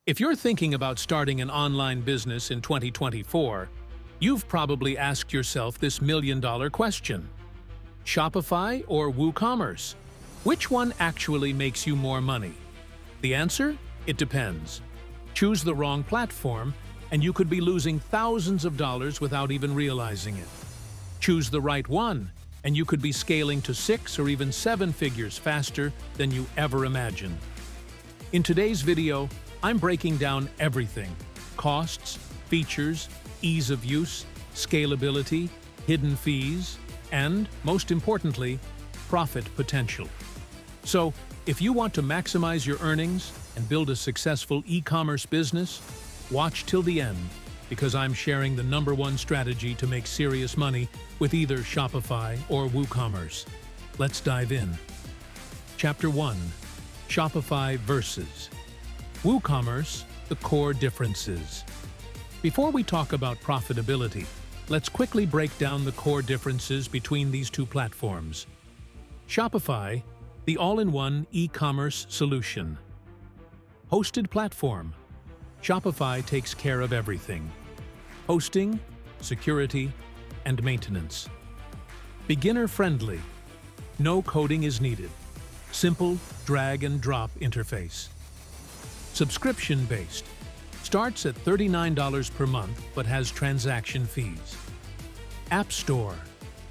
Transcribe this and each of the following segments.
If you're thinking about starting an online business in 2024, you've probably asked yourself this million-dollar question. Shopify or WooCommerce? Which one actually makes you more money? The answer? It depends. Choose the wrong platform, and you could be losing thousands of dollars without even realizing it. Choose the right one, and you could be scaling to 6 or even 7 figures faster than you ever imagined. In today's video, I'm breaking down everything: costs, features, ease of use, scalability, hidden fees, and, most importantly, profit potential. So, if you want to maximize your earnings and build a successful e-commerce business, watch till the end, because I'm sharing the #1 strategy to make serious money with either Shopify or WooCommerce. Let's dive in. Chapter 1: Shopify versus WooCommerce, the core differences. Before we talk about profitability, let's quickly break down the core differences between these two platforms. Shopify, the all-in-one e-commerce solution. Hosted platform. Shopify takes care of everything: hosting, security, and maintenance. Beginner-friendly. No coding is needed. Simple drag-and-drop interface. Subscription-based. Starts at $39 per month but has transaction fees. App Store.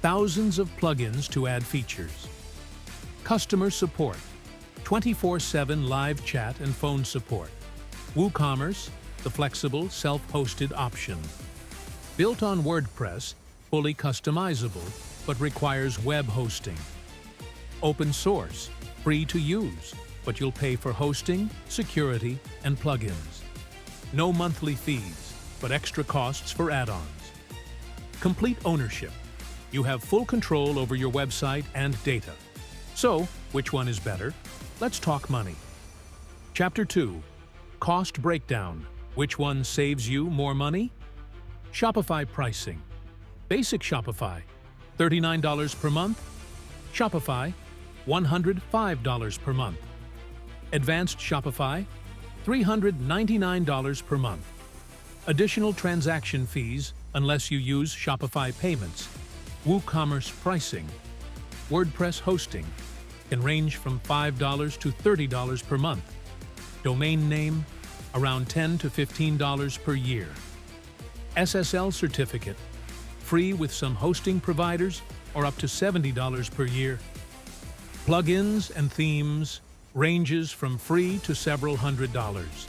Thousands of plugins to add features. Customer support. 24/7 live chat and phone support. WooCommerce, the flexible, self-hosted option. Built on WordPress, fully customizable, but requires web hosting. Open source, free to use, but you'll pay for hosting, security, and plugins. No monthly fees, but extra costs for add-ons. Complete ownership. You have full control over your website and data. So, which one is better? Let's talk money. Chapter 2: Cost breakdown. Which one saves you more money? Shopify pricing. Basic Shopify, $39 per month. Shopify, $105 per month. Advanced Shopify, $399 per month. Additional transaction fees unless you use Shopify payments. WooCommerce pricing. WordPress hosting can range from $5 to $30 per month. Domain name, around $10 to $15 per year. SSL certificate, free with some hosting providers, or up to $70 per year. Plugins and themes ranges from free to several $100s.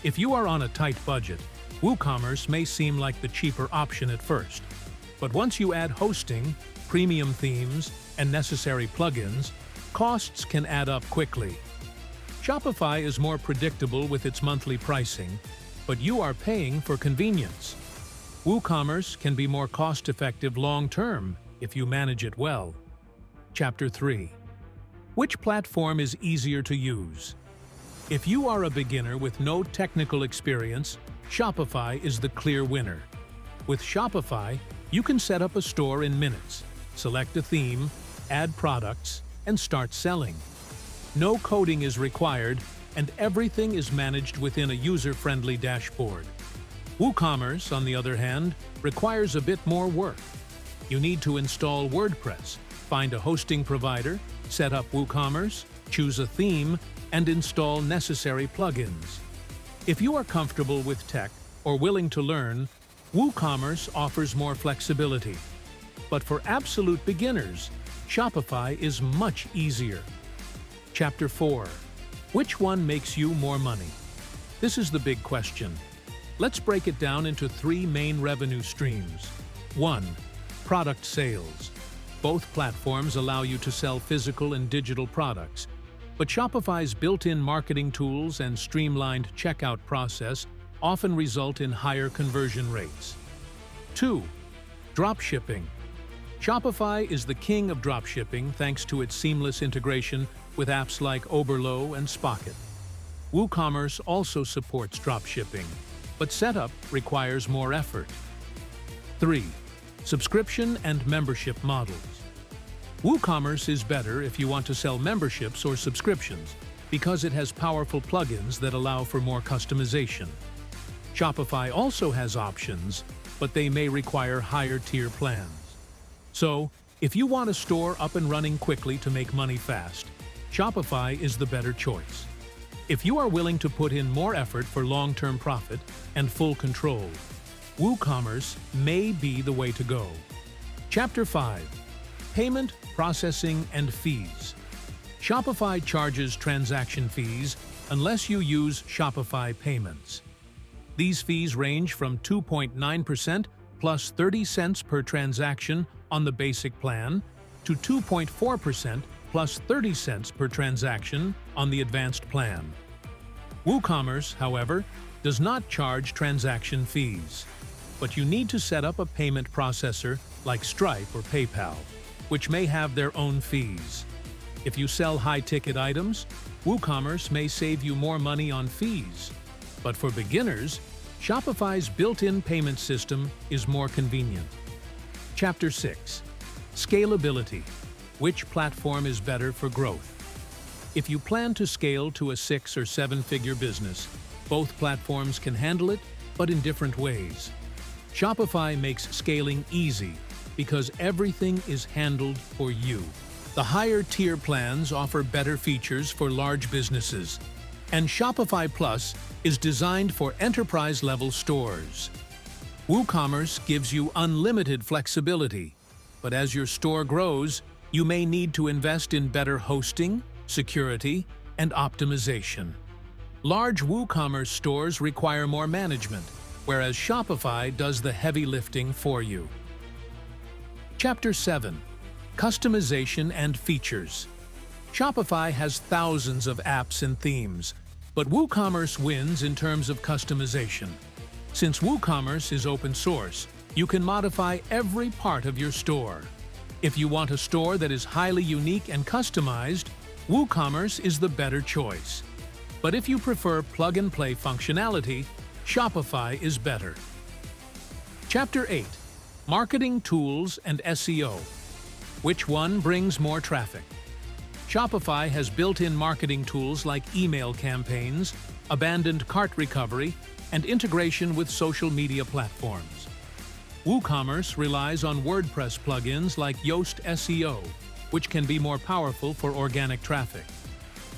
If you are on a tight budget, WooCommerce may seem like the cheaper option at first. But once you add hosting, premium themes, and necessary plugins, costs can add up quickly. Shopify is more predictable with its monthly pricing, but you are paying for convenience. WooCommerce can be more cost-effective long-term if you manage it well. Chapter 3: Which platform is easier to use? If you are a beginner with no technical experience, Shopify is the clear winner. With Shopify, you can set up a store in minutes, select a theme, add products, and start selling. No coding is required, and everything is managed within a user-friendly dashboard. WooCommerce, on the other hand, requires a bit more work. You need to install WordPress, find a hosting provider, set up WooCommerce, choose a theme, and install necessary plugins. If you are comfortable with tech or willing to learn, WooCommerce offers more flexibility. But for absolute beginners, Shopify is much easier. Chapter 4: Which one makes you more money? This is the big question. Let's break it down into 3 main revenue streams. 1. Product sales. Both platforms allow you to sell physical and digital products, but Shopify's built-in marketing tools and streamlined checkout process often result in higher conversion rates. 2. Dropshipping. Shopify is the king of dropshipping thanks to its seamless integration with apps like Oberlo and Spocket. WooCommerce also supports dropshipping, but setup requires more effort. 3. Subscription and membership models. WooCommerce is better if you want to sell memberships or subscriptions, because it has powerful plugins that allow for more customization. Shopify also has options, but they may require higher-tier plans. So, if you want a store up and running quickly to make money fast, Shopify is the better choice. If you are willing to put in more effort for long-term profit and full control, WooCommerce may be the way to go. Chapter 5. Payment, Processing, and Fees. Shopify charges transaction fees unless you use Shopify Payments. These fees range from 2.9% plus 30 cents per transaction on the basic plan to 2.4% plus 30 cents per transaction on the advanced plan. WooCommerce, however, does not charge transaction fees, but you need to set up a payment processor like Stripe or PayPal, which may have their own fees. If you sell high-ticket items, WooCommerce may save you more money on fees. But for beginners, Shopify's built-in payment system is more convenient. Chapter 6. Scalability. Which platform is better for growth? If you plan to scale to a 6- or 7-figure business, both platforms can handle it, but in different ways. Shopify makes scaling easy because everything is handled for you. The higher-tier plans offer better features for large businesses, and Shopify Plus is designed for enterprise-level stores. WooCommerce gives you unlimited flexibility, but as your store grows, you may need to invest in better hosting, security, and optimization. Large WooCommerce stores require more management, whereas Shopify does the heavy lifting for you. Chapter 7. Customization and Features. Shopify has thousands of apps and themes, but WooCommerce wins in terms of customization. Since WooCommerce is open source, you can modify every part of your store. If you want a store that is highly unique and customized, WooCommerce is the better choice. But if you prefer plug-and-play functionality, Shopify is better. Chapter 8. Marketing Tools and SEO. Which one brings more traffic? Shopify has built-in marketing tools like email campaigns, abandoned cart recovery, and integration with social media platforms. WooCommerce relies on WordPress plugins like Yoast SEO, which can be more powerful for organic traffic.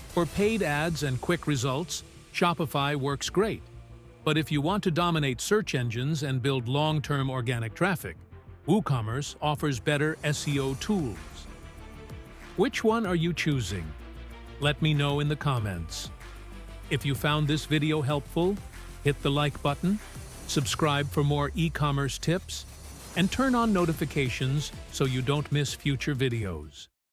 For paid ads and quick results, Shopify works great. But if you want to dominate search engines and build long-term organic traffic, WooCommerce offers better SEO tools. Which one are you choosing? Let me know in the comments. If you found this video helpful, hit the like button, subscribe for more e-commerce tips, and turn on notifications so you don't miss future videos.